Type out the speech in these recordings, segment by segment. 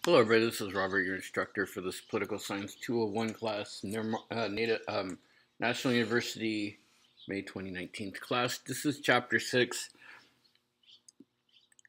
Hello, everybody. This is Robert, your instructor for this Political Science 201 class, National University, May 2019 class. This is Chapter 6.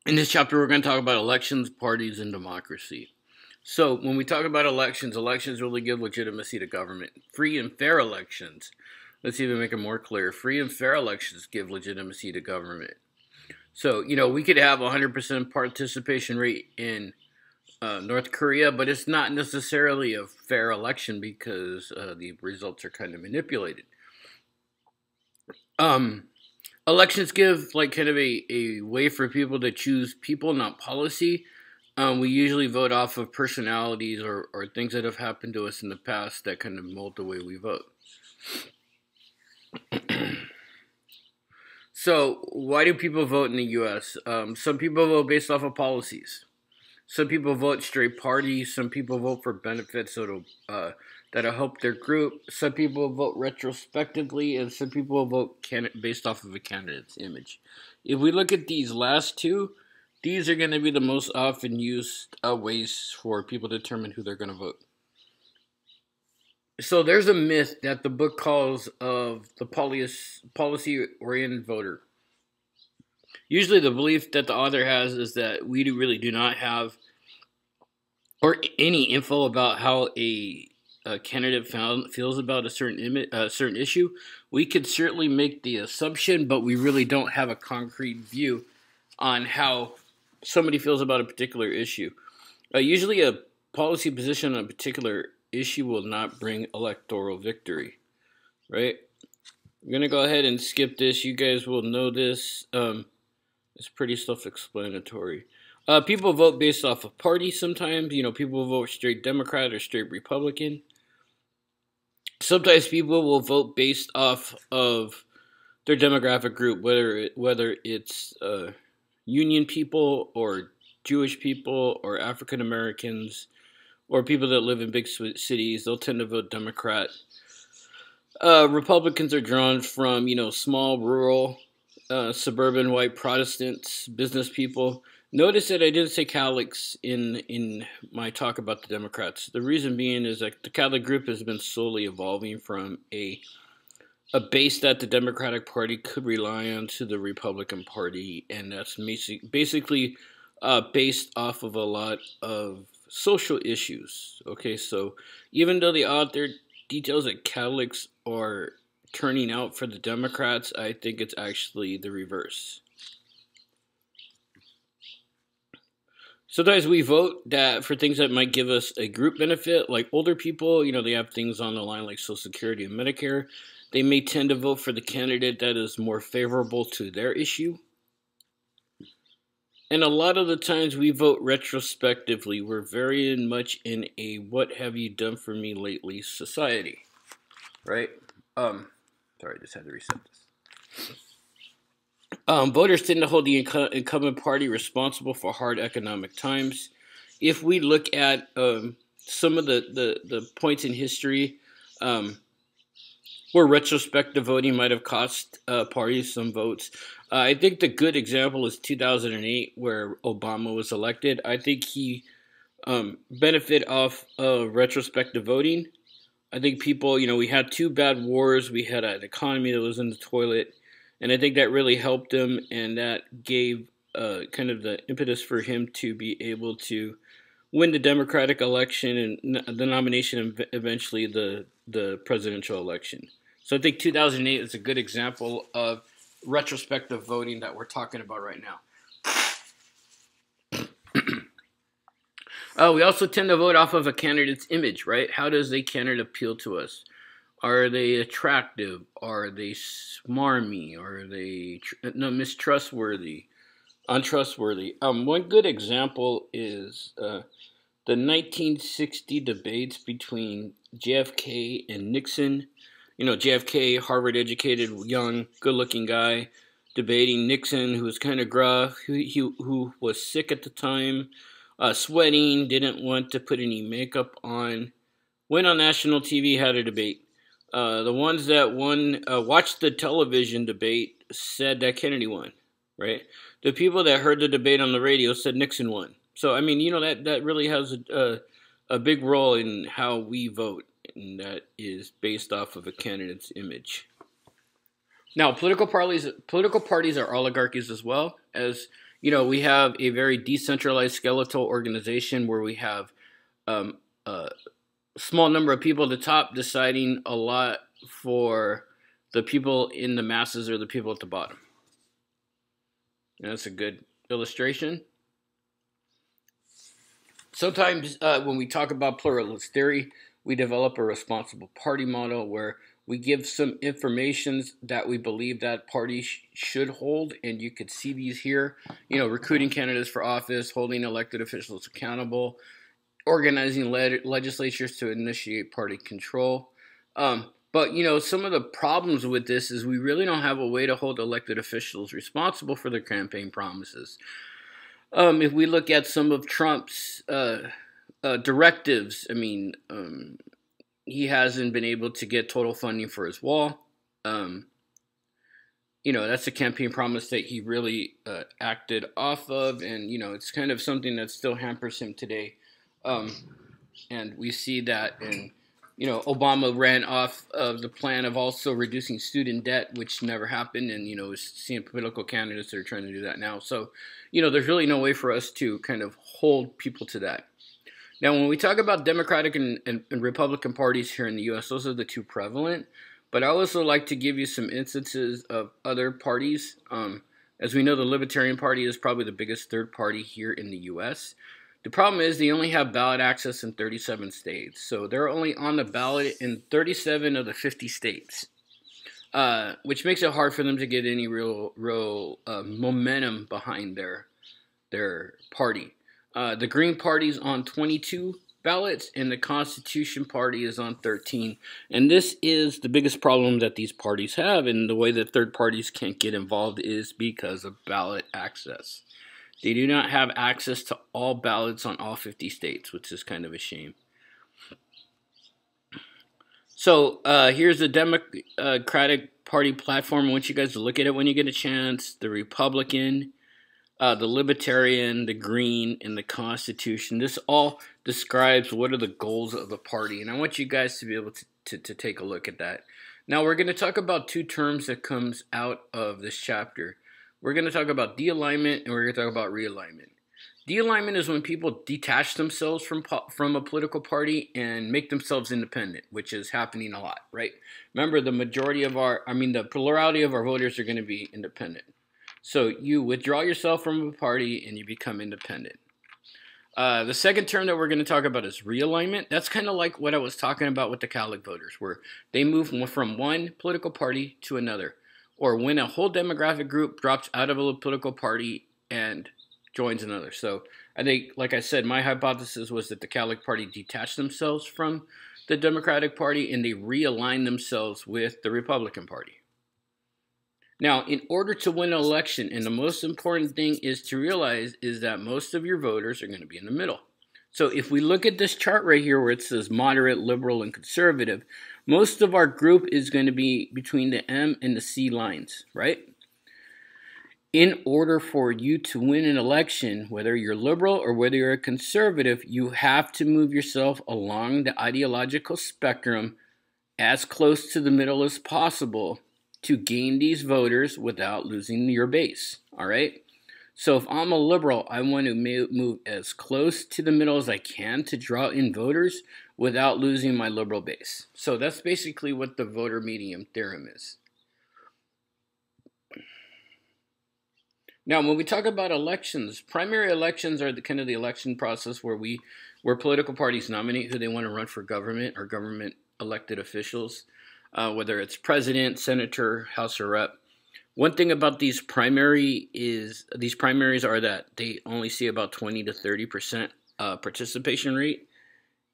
In this chapter, we're going to talk about elections, parties, and democracy. So, when we talk about elections really give legitimacy to government. Free and fair elections. Let's even make it more clear. Free and fair elections give legitimacy to government. So, we could have 100% participation rate in North Korea, but it's not necessarily a fair election because the results are kind of manipulated. Elections give kind of a way for people to choose people, not policy. We usually vote off of personalities or things that have happened to us in the past that kind of mold the way we vote. So, why do people vote in the U.S.? Some people vote based off of policies. Some people vote straight party. Some people vote for benefits that'll help their group. Some people vote retrospectively, and some people vote based off of a candidate's image. If we look at these last two, these are going to be the most often used ways for people to determine who they're going to vote. So there's a myth that the book calls of the policy-oriented voter. Usually the belief that the author has is that we really do not have or any info about how a candidate feels about a certain issue. We could certainly make the assumption, but we really don't have a concrete view on how somebody feels about a particular issue. Usually a policy position on a particular issue will not bring electoral victory, right? I'm going to go ahead and skip this. You guys will know this. It's pretty self-explanatory. People vote based off of party sometimes. People vote straight Democrat or straight Republican. Sometimes people will vote based off of their demographic group, whether it's union people or Jewish people or African Americans or people that live in big cities. They'll tend to vote Democrat. Republicans are drawn from, small, rural, suburban white Protestants, business people. Notice that I didn't say Catholics in my talk about the Democrats. The reason being is that the Catholic group has been slowly evolving from a base that the Democratic Party could rely on to the Republican Party, and that's basically based off of a lot of social issues. Okay, so even though the author details that Catholics are turning out for the Democrats, I think it's actually the reverse. Sometimes we vote for things that might give us a group benefit, like older people, they have things on the line like Social Security and Medicare. They may tend to vote for the candidate that is more favorable to their issue. And a lot of the times we vote retrospectively. We're very much in a what have you done for me lately society, right? Sorry, I just had to reset this. Voters tend to hold the incumbent party responsible for hard economic times. If we look at some of the points in history where retrospective voting might have cost parties some votes, I think the good example is 2008, where Obama was elected. I think he benefited off retrospective voting. I think people, we had two bad wars. We had an economy that was in the toilet. And I think that really helped him, and that gave kind of the impetus for him to be able to win the Democratic election and the nomination and eventually the presidential election. So I think 2008 is a good example of retrospective voting that we're talking about right now. We also tend to vote off of a candidate's image, right? How does a candidate appeal to us? Are they attractive? Are they smarmy? Are they mistrustworthy? Untrustworthy? One good example is the 1960 debates between JFK and Nixon. JFK, Harvard-educated, young, good-looking guy, debating Nixon, who was kind of gruff, who was sick at the time, sweating, didn't want to put any makeup on, went on national TV, had a debate. The ones that watched the television debate said that Kennedy won, right? The people that heard the debate on the radio said Nixon won. So I mean, that really has a big role in how we vote, and that is based off of a candidate's image. Now, political parties are oligarchies as well. As we have a very decentralized skeletal organization where we have a small number of people at the top deciding a lot for the people in the masses or the people at the bottom. And that's a good illustration. Sometimes when we talk about pluralist theory, we develop a responsible party model where we give some information that we believe that party should hold, and you could see these here. Recruiting candidates for office, holding elected officials accountable, organizing legislatures to initiate party control. But some of the problems with this is we really don't have a way to hold elected officials responsible for their campaign promises. If we look at some of Trump's directives, he hasn't been able to get total funding for his wall. That's a campaign promise that he really acted off of, and it's kind of something that still hampers him today. And we see that in, Obama ran off of the plan of also reducing student debt, which never happened, and we're seeing political candidates that are trying to do that now. So, there's really no way for us to kind of hold people to that. Now, when we talk about Democratic and Republican parties here in the U.S., those are the two prevalent. But I also like to give you some instances of other parties. As we know, the Libertarian Party is probably the biggest third party here in the U.S. The problem is they only have ballot access in 37 states. So they're only on the ballot in 37 of the 50 states, which makes it hard for them to get any real momentum behind their party. The Green Party's on 22 ballots, and the Constitution Party is on 13. And this is the biggest problem that these parties have, and the way that third parties can't get involved is because of ballot access. They do not have access to all ballots on all 50 states, which is kind of a shame. So here's the Democratic Party platform. I want you guys to look at it when you get a chance. The Republican, the Libertarian, the Green, and the Constitution. This all describes what are the goals of the party, and I want you guys to be able to take a look at that. Now, we're going to talk about two terms that comes out of this chapter. We're going to talk about de-alignment, and we're going to talk about realignment. De-alignment is when people detach themselves from a political party and make themselves independent, which is happening a lot, right? Remember, the plurality of our voters are going to be independent. So you withdraw yourself from a party and you become independent. The second term that we're going to talk about is realignment. That's kind of like what I was talking about with the Catholic voters, where they move from one political party to another, or when a whole demographic group drops out of a political party and joins another. So I think, like I said, my hypothesis was that the Catholic Party detached themselves from the Democratic Party and they realigned themselves with the Republican Party. Now, in order to win an election, and the most important thing is to realize is that most of your voters are going to be in the middle. So if we look at this chart right here where it says moderate, liberal, and conservative, most of our group is going to be between the M and the C lines, right? In order for you to win an election, whether you're liberal or whether you're a conservative, you have to move yourself along the ideological spectrum as close to the middle as possible to gain these voters without losing your base, all right? So if I'm a liberal, I want to move as close to the middle as I can to draw in voters without losing my liberal base. So that's basically what the voter medium theorem is. Now, when we talk about elections, primary elections are kind of the election process where political parties nominate who they want to run for government or government elected officials, whether it's president, senator, house, or rep. One thing about these primaries are that they only see about 20 to 30% participation rate.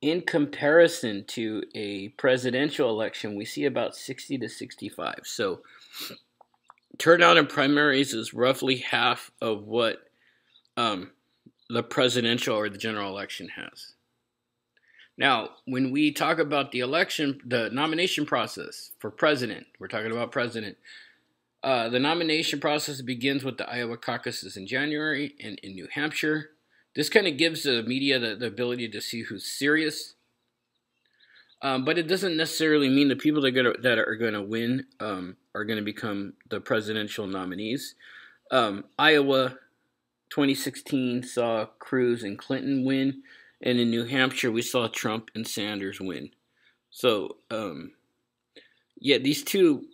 In comparison to a presidential election, we see about 60 to 65. So turnout in primaries is roughly half of what the presidential or the general election has. Now, when we talk about the nomination process for president, we're talking about president. The nomination process begins with the Iowa caucuses in January, and in New Hampshire, This kind of gives the media the ability to see who's serious. But it doesn't necessarily mean the people that are going to win are going to become the presidential nominees. Iowa 2016 saw Cruz and Clinton win, and in New Hampshire we saw Trump and Sanders win. So, yeah, these two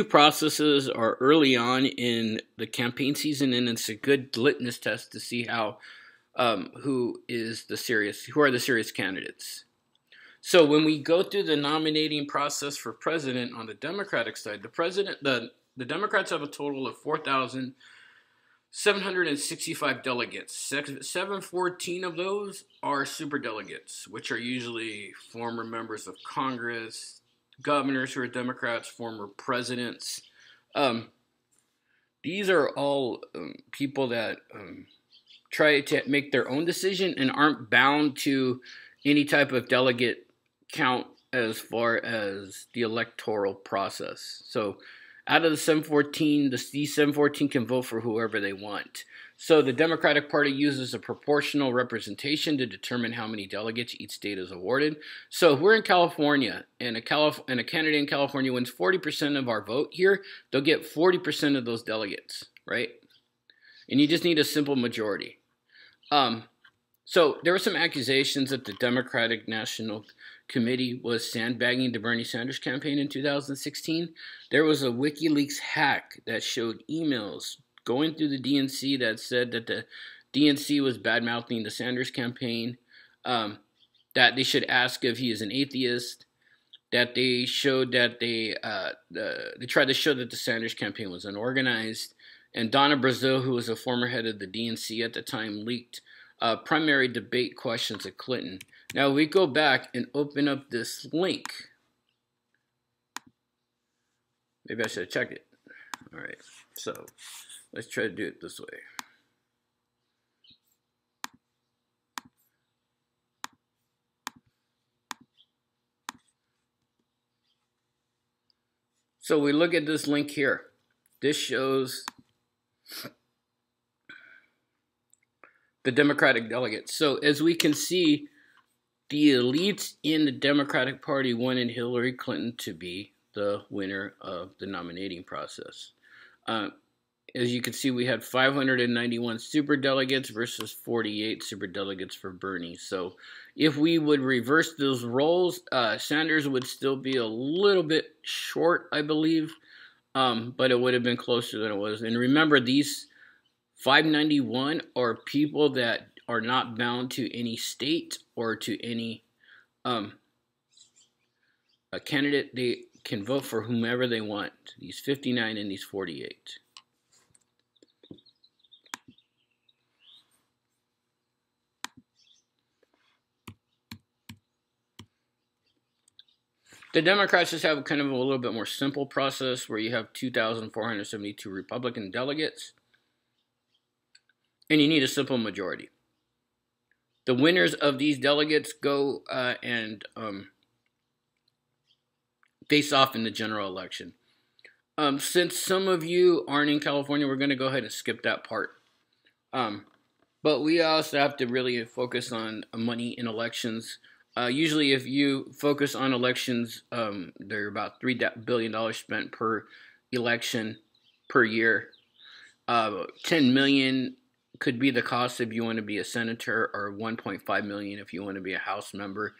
processes are early on in the campaign season, and it's a good litmus test to see how who are the serious candidates. So when we go through the nominating process for president on the Democratic side, the Democrats have a total of 4,765 delegates. 714 of those are superdelegates, which are usually former members of Congress, governors who are Democrats, former presidents. These are all people that try to make their own decision and aren't bound to any type of delegate count as far as the electoral process. So out of the 714, these 714 can vote for whoever they want. So the Democratic Party uses a proportional representation to determine how many delegates each state is awarded. So if we're in California and a candidate in California wins 40% of our vote here, they'll get 40% of those delegates, right? And you just need a simple majority. So there were some accusations that the Democratic National Committee was sandbagging the Bernie Sanders campaign in 2016. There was a WikiLeaks hack that showed emails going through the DNC that said that the DNC was bad-mouthing the Sanders campaign, that they should ask if he is an atheist, that they showed that they tried to show that the Sanders campaign was unorganized, and Donna Brazile, who was a former head of the DNC at the time, leaked primary debate questions at Clinton. Now we go back and open up this link. Maybe I should have checked it. All right, so let's try to do it this way. So we look at this link here. This shows the Democratic delegates. So as we can see, the elites in the Democratic Party wanted Hillary Clinton to be the winner of the nominating process. As you can see, we had 591 superdelegates versus 48 superdelegates for Bernie. So if we would reverse those roles, Sanders would still be a little bit short, I believe, but it would have been closer than it was. And remember, these 591 are people that are not bound to any state or to any a candidate. They can vote for whomever they want. These 59 and these 48. The Democrats just have kind of a little bit more simple process where you have 2,472 Republican delegates, and you need a simple majority. The winners of these delegates go and face off in the general election. Since some of you aren't in California, we're going to go ahead and skip that part. But we also have to really focus on money in elections. Usually if you focus on elections, there are about $3 billion spent per election per year. $10 million could be the cost if you want to be a senator, or $1.5 million if you want to be a House member.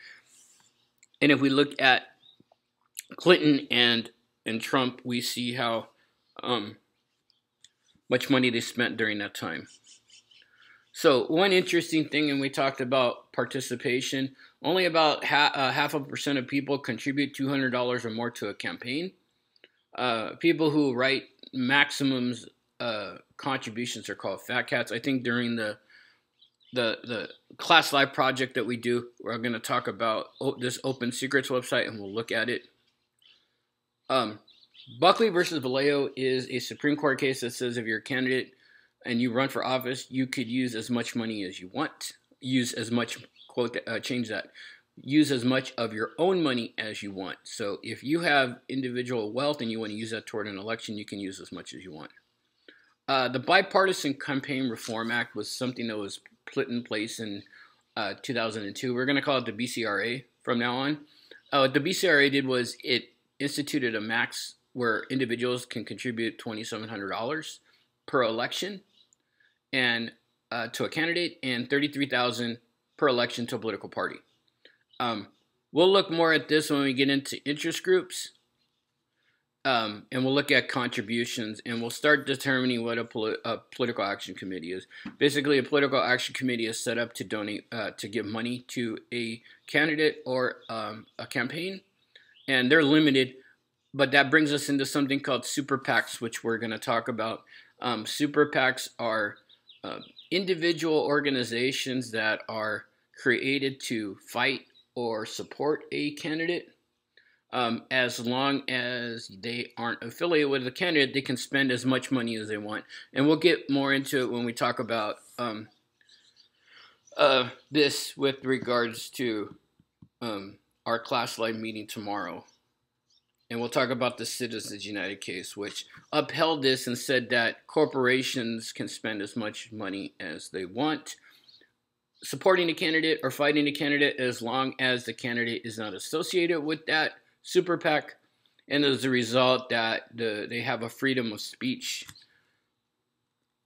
And if we look at Clinton and Trump, we see how much money they spent during that time. So one interesting thing, and we talked about participation, only about half a percent of people contribute $200 or more to a campaign. People who write maximums contributions are called fat cats. I think during the Class Live project that we do, we're going to talk about this Open Secrets website, and we'll look at it. Buckley versus Vallejo is a Supreme Court case that says if you're a candidate and you run for office, you could use as much money as you want. Use as much, change that. Use as much of your own money as you want. So if you have individual wealth and you want to use that toward an election, you can use as much as you want. The Bipartisan Campaign Reform Act was something that was put in place in 2002. We're going to call it the BCRA from now on. What the BCRA did was it instituted a max where individuals can contribute $2,700 per election and to a candidate, and $33,000 per election to a political party. We'll look more at this when we get into interest groups, and we'll look at contributions, and we'll start determining what a political action committee is. Basically, a political action committee is set up to donate, to give money to a candidate or a campaign, and they're limited. But that brings us into something called SuperPACs, which we're going to talk about. SuperPACs are individual organizations that are created to fight or support a candidate. As long as they aren't affiliated with the candidate, they can spend as much money as they want. And we'll get more into it when we talk about this with regards to our class live meeting tomorrow. And we'll talk about the Citizens United case, which upheld this and said that corporations can spend as much money as they want supporting a candidate or fighting a candidate, as long as the candidate is not associated with that super PAC. And as a result, that they have a freedom of speech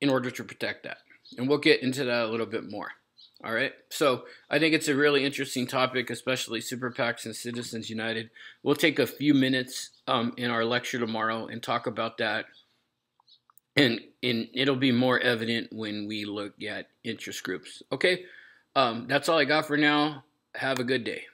in order to protect that. And we'll get into that a little bit more. All right, so I think it's a really interesting topic, especially super PACs and Citizens United. We'll take a few minutes in our lecture tomorrow and talk about that. And it'll be more evident when we look at interest groups. Okay, that's all I got for now. Have a good day.